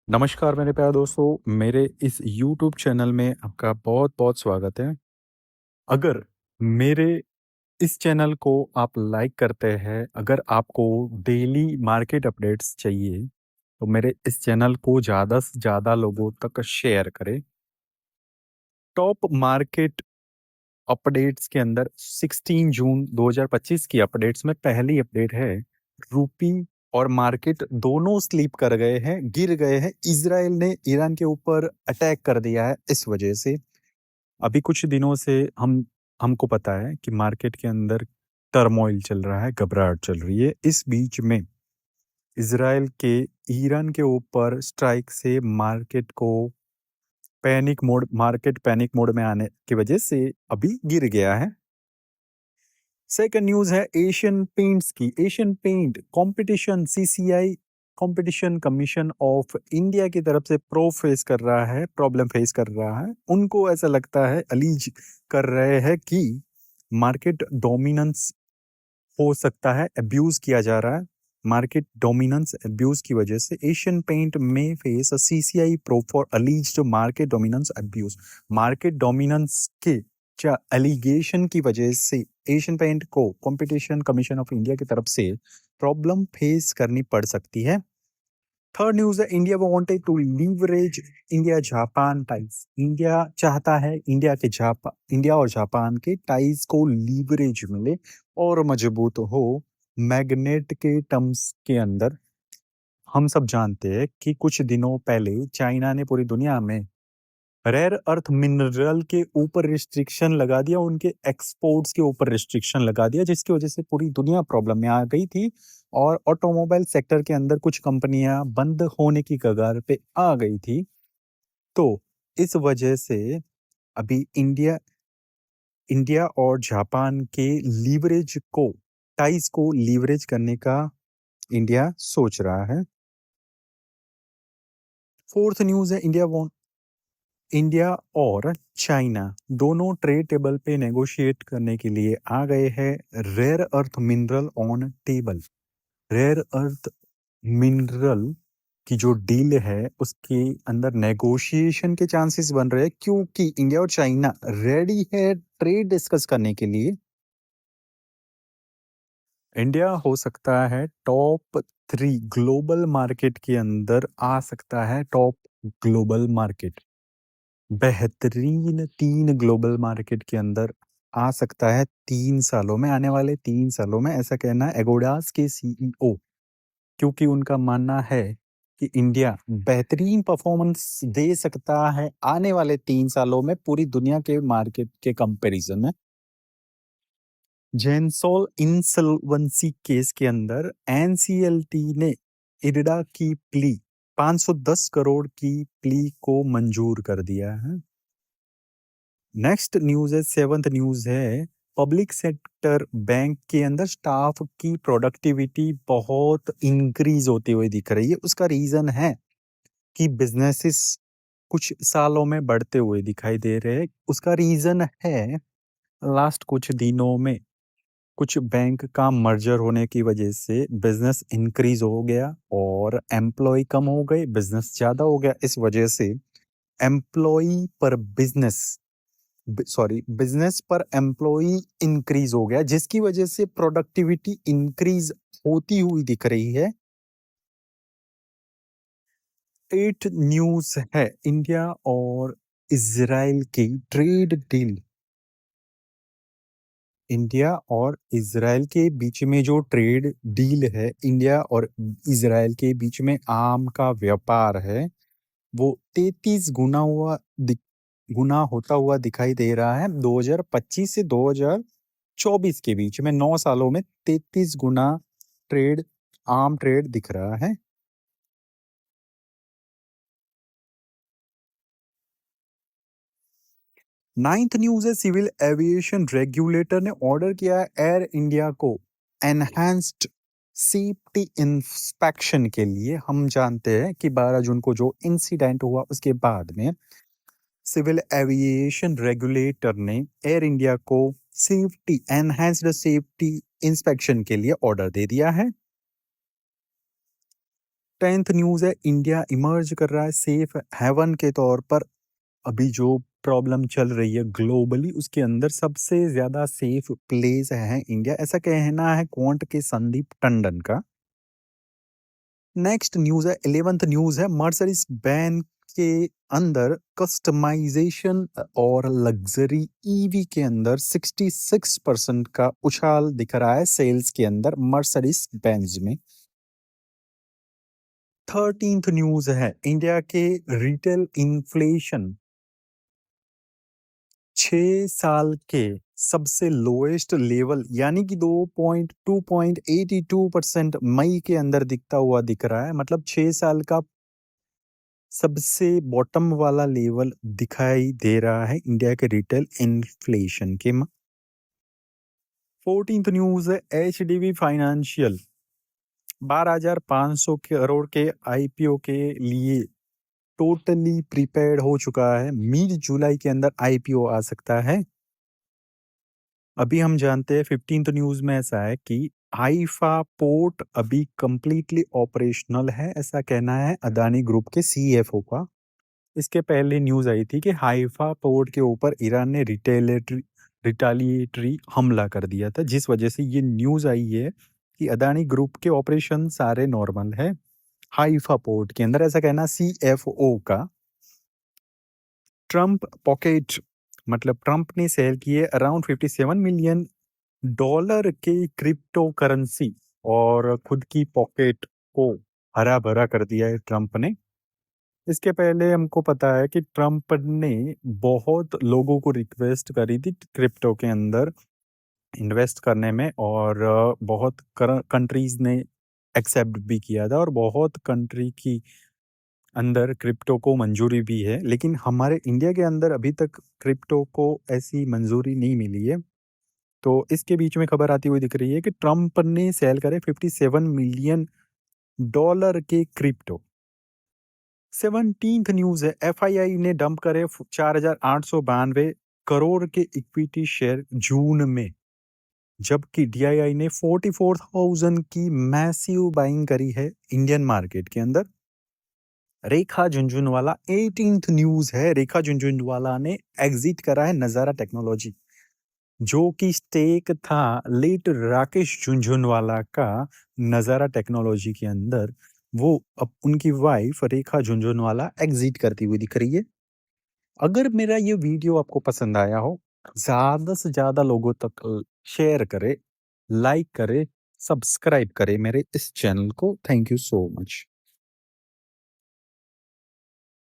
नमस्कार मेरे प्यारे दोस्तों, मेरे इस यूट्यूब चैनल में आपका बहुत-बहुत स्वागत है। अगर मेरे इस चैनल को आप लाइक करते हैं, अगर आपको डेली मार्केट अपडेट्स चाहिए, तो मेरे इस चैनल को ज़्यादा से ज़्यादा लोगों तक शेयर करें। टॉप मार्केट अपडेट्स के अंदर 16 जून 2025 की अपडेट्स में पहली अपडेट है, रूपी और मार्केट दोनों स्लीप कर गए हैं, गिर गए हैं। इज़राइल ने ईरान के ऊपर अटैक कर दिया है इस वजह से। अभी कुछ दिनों से हमको पता है कि मार्केट के अंदर टर्मॉइल चल रहा है, घबराहट चल रही है। इस बीच में इज़राइल के ईरान के ऊपर स्ट्राइक से मार्केट पैनिक मोड में आने की वजह से अभी गिर गया है। सेकंड न्यूज़ है एशियन पेंट्स की। Asian paint competition CCI competition commission of India की तरफ से प्रॉब्लम फेस कर रहा है। उनको ऐसा लगता है, अलीज कर रहे हैं कि मार्केट डोमिनेंस हो सकता है, अब्यूज किया जा रहा है। मार्केट डोमिनेंस अब्यूज की वजह से एशियन पेंट में face a CCI probe for alleged market dominance abuse. Market dominance के एलिगेशन की वजह से एशियन पेंट को कंपटीशन कमीशन ऑफ इंडिया की तरफ से प्रॉब्लम फेस करनी पड़ सकती है। थर्ड न्यूज है, India wanted to leverage India Japan ties. India चाहता है इंडिया और जापान के टाइज को लीवरेज मिले और मजबूत हो। मैग्नेट के टर्म्स के अंदर हम सब जानते हैं कि कुछ दिनों पहले चाइना ने पूरी दुनिया में रेयर अर्थ मिनरल के ऊपर रिस्ट्रिक्शन लगा दिया, उनके एक्सपोर्ट्स के ऊपर रिस्ट्रिक्शन लगा दिया, जिसकी वजह से पूरी दुनिया प्रॉब्लम में आ गई थी और ऑटोमोबाइल सेक्टर के अंदर कुछ कंपनियां बंद होने की कगार पे आ गई थी। तो इस वजह से अभी इंडिया इंडिया और जापान के टाइज को लीवरेज करने का इंडिया सोच रहा है। फोर्थ न्यूज है, इंडिया और चाइना दोनों ट्रेड टेबल पे नेगोशिएट करने के लिए आ गए हैं। Rare earth mineral on table. Rare earth mineral की जो डील है उसके अंदर नेगोशिएशन के चांसेस बन रहे हैं, क्योंकि इंडिया और चाइना रेडी है ट्रेड डिस्कस करने के लिए। इंडिया हो सकता है टॉप 3 ग्लोबल मार्केट के अंदर आ सकता है। टॉप ग्लोबल मार्केट, बेहतरीन 3 ग्लोबल मार्केट के अंदर आ सकता है 3 सालों में, आने वाले 3 सालों में, ऐसा कहना है एगोडास के सीईओ। क्योंकि उनका मानना है कि इंडिया बेहतरीन परफॉर्मेंस दे सकता है आने वाले 3 सालों में पूरी दुनिया के मार्केट के कंपैरिजन में। जेनसोल इंसॉल्वेंसी केस के अंदर एनसीएलटी ने इरडा की प्ली 510 करोड़ की प्ली को मंजूर कर दिया है। नेक्स्ट न्यूज है, सेवंथ न्यूज है, पब्लिक सेक्टर बैंक के अंदर स्टाफ की प्रोडक्टिविटी बहुत इंक्रीज होती हुई दिख रही है। उसका रीजन है कि बिजनेसेस कुछ सालों में बढ़ते हुए दिखाई दे रहे हैं। उसका रीजन है लास्ट कुछ दिनों में कुछ बैंक का मर्जर होने की वजह से बिजनेस इंक्रीज हो गया और एम्प्लॉय कम हो गए, बिजनेस ज्यादा हो गया। इस वजह से एम्प्लॉय पर बिजनेस बिजनेस पर एम्प्लॉय इंक्रीज हो गया, जिसकी वजह से प्रोडक्टिविटी इंक्रीज होती हुई दिख रही है। 8 न्यूज है, इंडिया और इजराइल की ट्रेड डील। इंडिया और इजराइल के बीच में जो ट्रेड डील है, इंडिया और इजराइल के बीच में आम का व्यापार है, वो 33 गुना होता हुआ दिखाई दे रहा है। 2025 से 2024 के बीच में 9 सालों में 33 गुना ट्रेड आम ट्रेड दिख रहा है। नाइन्थ न्यूज है, सिविल एविएशन रेगुलेटर ने ऑर्डर किया है एयर इंडिया को एनहांस्ड सेफ्टी इंस्पेक्शन के लिए। हम जानते हैं कि 12 जून को जो इंसिडेंट हुआ उसके बाद में सिविल एविएशन रेगुलेटर ने एयर इंडिया को एनहांस्ड सेफ्टी इंस्पेक्शन के लिए ऑर्डर दे दिया है। 10th न्यूज़ है, इंडिया इमर्ज कर रहा है सेफ हेवन के तौर पर। अभी जो प्रॉब्लम चल रही है ग्लोबली उसके अंदर सबसे ज़्यादा सेफ प्लेस है इंडिया, ऐसा कहना है क्वांट के संदीप टंडन का। नेक्स्ट न्यूज़ है 11th न्यूज़ है, मर्सिडीज बैन के अंदर कस्टमाइजेशन और लग्जरी ईवी के अंदर 66% का उछाल दिख रहा है सेल्स के अंदर मर्सिडीज बेंज में। 13th न्यूज़ है, इंडिया के रिटेल इन्फ्लेशन 6 साल के सबसे लोएस्ट लेवल यानी कि 2.82% मई के अंदर दिख रहा है, मतलब 6 साल का सबसे बॉटम वाला लेवल दिखाई दे रहा है इंडिया के रिटेल इन्फ्लेशन के। 14th न्यूज़ है, एचडीबी फाइनेंशियल 12,500 करोड़ के आईपीओ के लिए टोटली प्रिपेयर्ड हो चुका है। मिड जुलाई के अंदर आईपीओ आ सकता है। अभी हम जानते हैं 15th न्यूज़ में ऐसा है कि हाइफा पोर्ट अभी कंप्लीटली ऑपरेशनल है, ऐसा कहना है अदानी ग्रुप के सीएफओ का। इसके पहले न्यूज़ आई थी कि हाइफा पोर्ट के ऊपर ईरान ने रिटालिएटरी हमला कर दिया था, जिस वजह से ये न्यूज़ आई है कि अदानी ग्रुप के ऑपरेशन सारे नॉर्मल है हाइफा पोर्ट के अंदर, ऐसा कहना सीएफओ का। ट्रम्प पॉकेट मतलब ट्रम्प ने सेल किए अराउंड 57 मिलियन डॉलर के क्रिप्टो करेंसी और खुद की पॉकेट को हरा भरा कर दिया है ट्रम्प ने। इसके पहले हमको पता है कि ट्रम्प ने बहुत लोगों को रिक्वेस्ट करी थी क्रिप्टो के अंदर इन्वेस्ट करने में, और बहुत कंट्रीज ने एक्सेप्ट भी किया था और बहुत कंट्री की अंदर क्रिप्टो को मंजूरी भी है, लेकिन हमारे इंडिया के अंदर अभी तक क्रिप्टो को ऐसी मंजूरी नहीं मिली है। तो इसके बीच में खबर आती हुई दिख रही है कि ट्रम्प ने सेल करे 57 मिलियन डॉलर के क्रिप्टो। 17th न्यूज़ है, एफआईआई ने डंप करे 4,892 करोड़ के इक्विटी शेयर जून में, जबकि डीआईआई ने 44,000 की मैसिव बाइंग करी है इंडियन मार्केट के अंदर। रेखा झुनझुनवाला 18th न्यूज़ है, रेखा झुनझुनवाला ने एग्जिट करा है नज़ारा टेक्नोलॉजी, जो कि स्टेक था लेट राकेश झुनझुनवाला का नज़ारा टेक्नोलॉजी के अंदर। वो अब उनकी वाइफ रेखा झुनझुनवाला एग्जिट करती हुई दिख रही है। अगर मेरा ये वीडियो आपको पसंद आया हो, ज़्यादा से ज़्यादा लोगों तक शेयर करें, लाइक करें, सब्सक्राइब करें मेरे इस चैनल को। Thank you so much.